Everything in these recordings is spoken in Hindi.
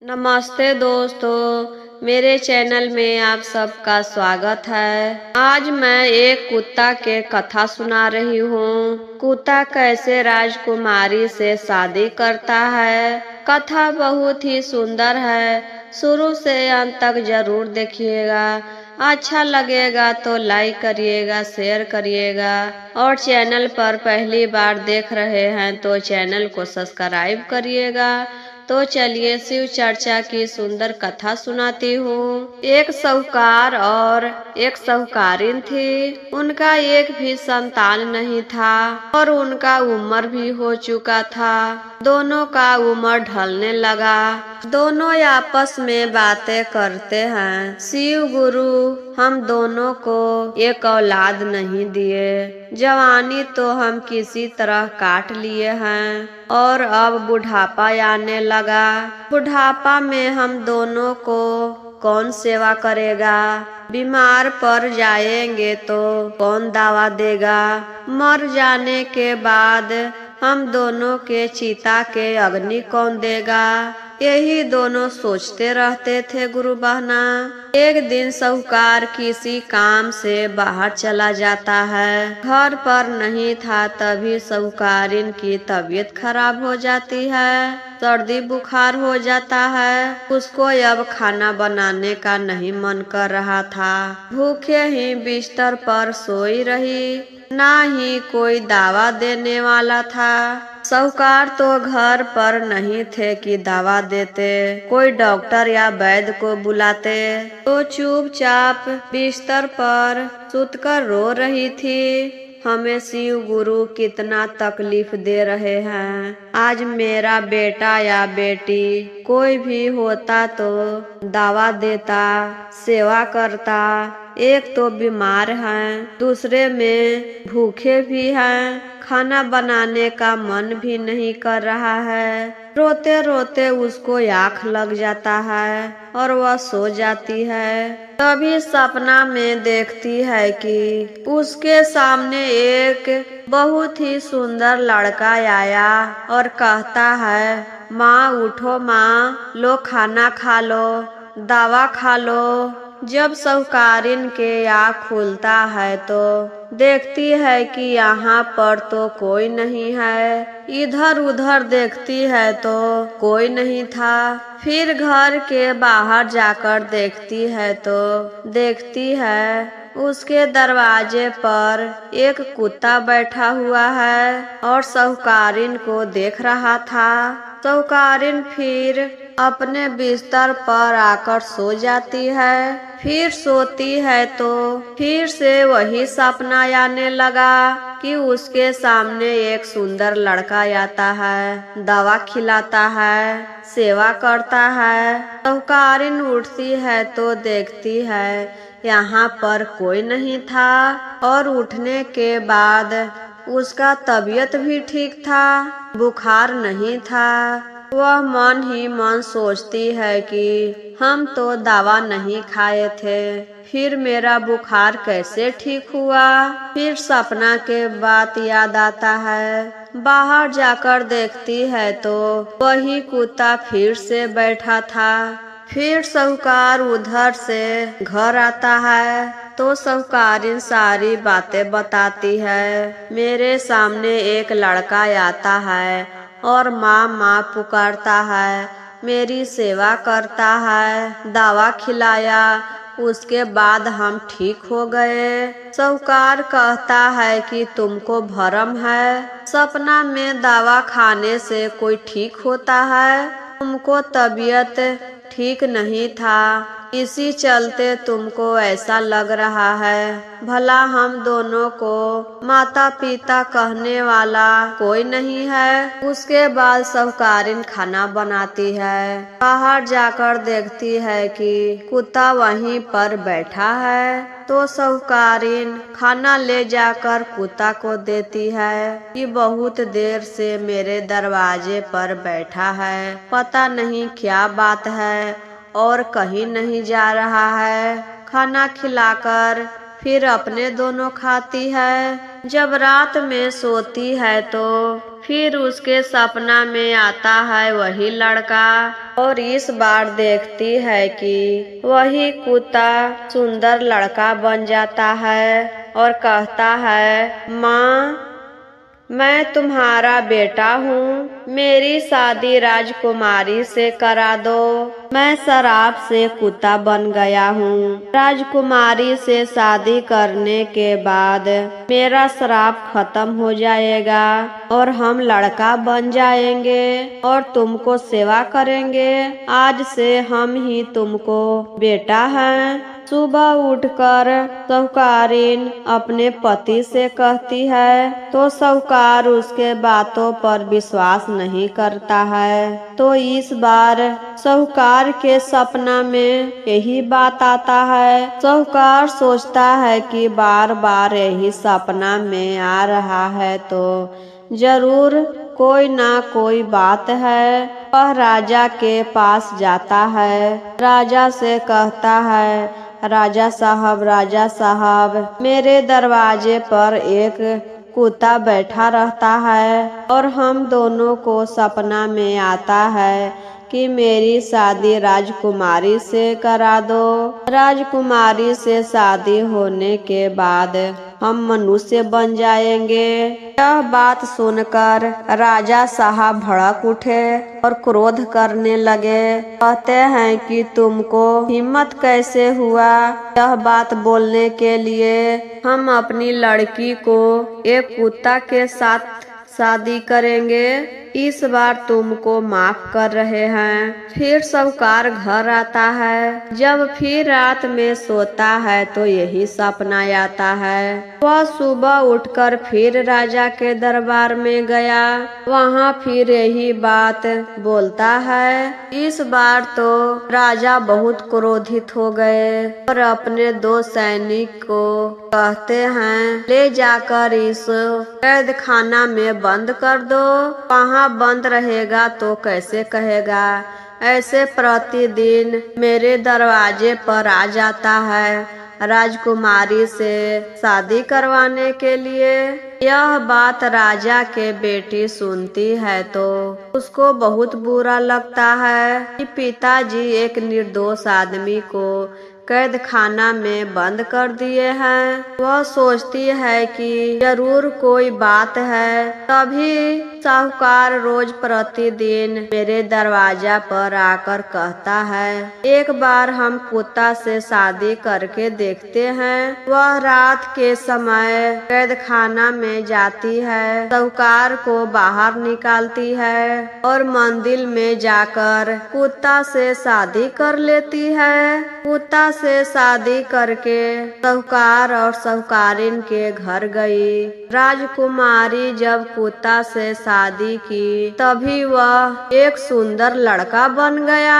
नमस्ते दोस्तों, मेरे चैनल में आप सबका स्वागत है। आज मैं एक कुत्ता के कथा सुना रही हूँ। कुत्ता कैसे राजकुमारी से शादी करता है। कथा बहुत ही सुंदर है, शुरू से अंत तक जरूर देखिएगा। अच्छा लगेगा तो लाइक करिएगा, शेयर करिएगा और चैनल पर पहली बार देख रहे हैं तो चैनल को सब्सक्राइब करिएगा। तो चलिए शिव चर्चा की सुंदर कथा सुनाती हूँ। एक साहूकार और एक साहूकारिन थी। उनका एक भी संतान नहीं था और उनका उम्र भी हो चुका था। दोनों का उम्र ढलने लगा। दोनों आपस में बातें करते हैं, शिव गुरु हम दोनों को एक औलाद नहीं दिए। जवानी तो हम किसी तरह काट लिए हैं और अब बुढ़ापा आने लगा। बुढ़ापा में हम दोनों को कौन सेवा करेगा। बीमार पड़ जाएंगे तो कौन दवा देगा। मर जाने के बाद हम दोनों के चिता के अग्नि कौन देगा। यही दोनों सोचते रहते थे गुरु बहना। एक दिन साहूकार किसी काम से बाहर चला जाता है। घर पर नहीं था तभी साहूकारिन की तबीयत खराब हो जाती है। सर्दी बुखार हो जाता है। उसको अब खाना बनाने का नहीं मन कर रहा था। भूखे ही बिस्तर पर सोई रही, ना ही कोई दवा देने वाला था। साहूकार तो घर पर नहीं थे कि दवा देते, कोई डॉक्टर या वैद्य को बुलाते। तो चुपचाप बिस्तर पर सुतकर रो रही थी। हमें शिव गुरु कितना तकलीफ दे रहे हैं। आज मेरा बेटा या बेटी कोई भी होता तो दवा देता, सेवा करता। एक तो बीमार हैं, दूसरे में भूखे भी हैं। खाना बनाने का मन भी नहीं कर रहा है। रोते रोते उसको आँख लग जाता है और वह सो जाती है। तभी सपना में देखती है कि उसके सामने एक बहुत ही सुंदर लड़का आया और कहता है, माँ उठो माँ, लो खाना खा लो, दवा खा लो। जब साहूकारिन के आँख खुलता है तो देखती है कि यहाँ पर तो कोई नहीं है। इधर उधर देखती है तो कोई नहीं था। फिर घर के बाहर जाकर देखती है तो देखती है उसके दरवाजे पर एक कुत्ता बैठा हुआ है और साहूकारिन को देख रहा था। साहूकारिन फिर अपने बिस्तर पर आकर सो जाती है। फिर सोती है तो फिर से वही सपना आने लगा कि उसके सामने एक सुंदर लड़का आता है, दवा खिलाता है, सेवा करता है। साहूकारिन उठती है तो देखती है यहाँ पर कोई नहीं था और उठने के बाद उसका तबीयत भी ठीक था, बुखार नहीं था। वह मन ही मन सोचती है कि हम तो दवा नहीं खाए थे, फिर मेरा बुखार कैसे ठीक हुआ। फिर सपना के बात याद आता है। बाहर जाकर देखती है तो वही कुत्ता फिर से बैठा था। फिर साहूकार उधर से घर आता है तो साहूकारिन सारी बातें बताती है। मेरे सामने एक लड़का आता है और माँ माँ पुकारता है, मेरी सेवा करता है, दवा खिलाया, उसके बाद हम ठीक हो गए। साहूकार कहता है कि तुमको भरम है, सपना में दवा खाने से कोई ठीक होता है। तुमको तबीयत ठीक नहीं था, इसी चलते तुमको ऐसा लग रहा है। भला हम दोनों को माता पिता कहने वाला कोई नहीं है। उसके बाद साहूकारिन खाना बनाती है। बाहर जाकर देखती है कि कुत्ता वहीं पर बैठा है तो साहूकारिन खाना ले जाकर कुत्ता को देती है कि बहुत देर से मेरे दरवाजे पर बैठा है, पता नहीं क्या बात है और कहीं नहीं जा रहा है। खाना खिलाकर फिर अपने दोनों खाती है। जब रात में सोती है तो फिर उसके सपना में आता है वही लड़का, और इस बार देखती है कि वही कुत्ता सुंदर लड़का बन जाता है और कहता है, माँ, मैं तुम्हारा बेटा हूँ, मेरी शादी राजकुमारी से करा दो। मैं शराब से कुत्ता बन गया हूँ। राजकुमारी से शादी करने के बाद मेरा श्राप खत्म हो जाएगा और हम लड़का बन जाएंगे और तुमको सेवा करेंगे। आज से हम ही तुमको बेटा हैं। सुबह उठकर साहूकारीन अपने पति से कहती है तो साहूकार उसके बातों पर विश्वास नहीं करता है। तो इस बार साहूकार के सपना में यही बात आता है। साहूकार सोचता है कि बार बार यही सपना में आ रहा है तो जरूर कोई ना कोई बात है। वह राजा के पास जाता है। राजा से कहता है, राजा साहब, मेरे दरवाजे पर एक कुत्ता बैठा रहता है और हम दोनों को सपना में आता है कि मेरी शादी राजकुमारी से करा दो। राजकुमारी से शादी होने के बाद हम मनुष्य बन जाएंगे। यह बात सुनकर राजा साहब भड़क उठे और क्रोध करने लगे। कहते हैं कि तुमको हिम्मत कैसे हुआ यह बात बोलने के लिए? हम अपनी लड़की को एक कुत्ता के साथ शादी करेंगे। इस बार तुमको माफ कर रहे हैं। फिर साहूकार घर आता है। जब फिर रात में सोता है तो यही सपना आता है। वह सुबह उठकर फिर राजा के दरबार में गया। वहाँ फिर यही बात बोलता है। इस बार तो राजा बहुत क्रोधित हो गए और अपने 2 सैनिक को कहते हैं, ले जाकर इस कैद खाना में बंद कर दो। वहाँ बंद रहेगा तो कैसे कहेगा? ऐसे प्रतिदिन मेरे दरवाजे पर आ जाता है राजकुमारी से शादी करवाने के लिए। यह बात राजा के बेटी सुनती है तो उसको बहुत बुरा लगता है कि पिताजी एक निर्दोष आदमी को कैद खाना में बंद कर दिए हैं। वह सोचती है कि जरूर कोई बात है, तभी साहूकार रोज प्रतिदिन मेरे दरवाजा पर आकर कहता है, एक बार हम कुत्ता से शादी करके देखते हैं। वह रात के समय कैद खाना में जाती है, साहूकार को बाहर निकालती है और मंदिर में जाकर कुत्ता से शादी कर लेती है। कुत्ता से शादी करके साहूकार और साहूकारिन के घर गई। राजकुमारी जब कुत्ता से शादी की तभी वह एक सुंदर लड़का बन गया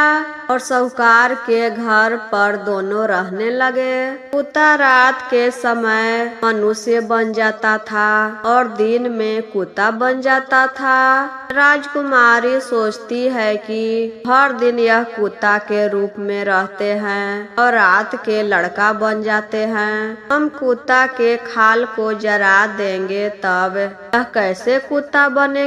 और साहूकार के घर पर दोनों रहने लगे। कुत्ता रात के समय मनुष्य बन जाता था और दिन में कुत्ता बन जाता था। राजकुमारी सोचती है कि हर दिन यह कुत्ता के रूप में रहते हैं और रात के लड़का बन जाते हैं। हम कुत्ता के खाल को जरा देंगे तब यह कैसे कुत्ता बनेंगे?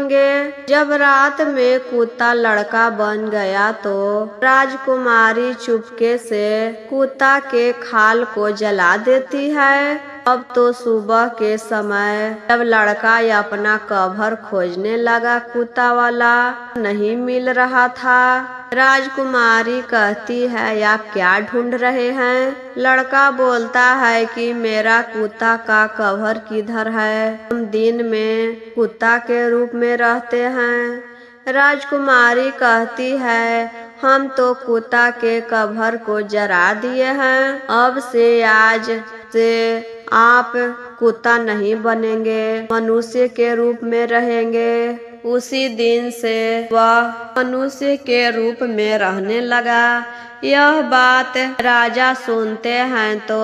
जब रात में कुत्ता लड़का बन गया तो राजकुमारी चुपके से कुत्ता के खाल को जला देती है। अब तो सुबह के समय जब लड़का अपना कवर खोजने लगा, कुत्ता वाला नहीं मिल रहा था। राजकुमारी कहती है, आप क्या ढूंढ रहे हैं? लड़का बोलता है कि मेरा कुत्ता का कवर किधर है? हम दिन में कुत्ता के रूप में रहते हैं। राजकुमारी कहती है, हम तो कुत्ता के कवर को जरा दिए हैं। अब से आज से आप कुत्ता नहीं बनेंगे, मनुष्य के रूप में रहेंगे। उसी दिन से वह मनुष्य के रूप में रहने लगा। यह बात राजा सुनते हैं तो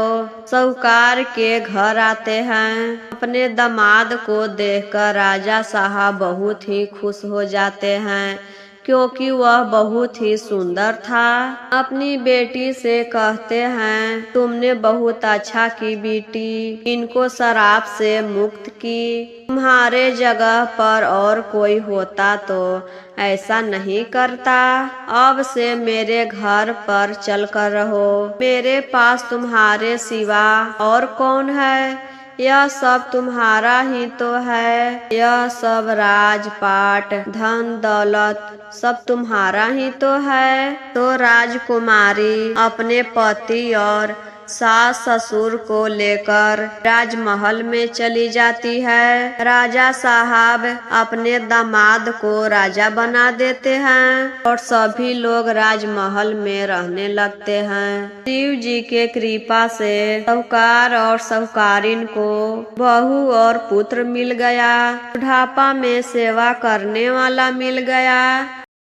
साहूकार के घर आते हैं। अपने दामाद को देखकर राजा साहब बहुत ही खुश हो जाते हैं। क्योंकि वह बहुत ही सुंदर था। अपनी बेटी से कहते हैं, तुमने बहुत अच्छा की बेटी, इनको शराब से मुक्त की। तुम्हारे जगह पर और कोई होता तो ऐसा नहीं करता। अब से मेरे घर पर चल कर रहो। मेरे पास तुम्हारे सिवा और कौन है? यह सब तुम्हारा ही तो है। यह सब राजपाट, धन दौलत सब तुम्हारा ही तो है। तो राजकुमारी अपने पति और सास ससुर को लेकर राजमहल में चली जाती है। राजा साहब अपने दामाद को राजा बना देते हैं और सभी लोग राजमहल में रहने लगते हैं। शिव जी के कृपा से साहूकार और साहूकारिन को बहू और पुत्र मिल गया। बुढ़ापा में सेवा करने वाला मिल गया।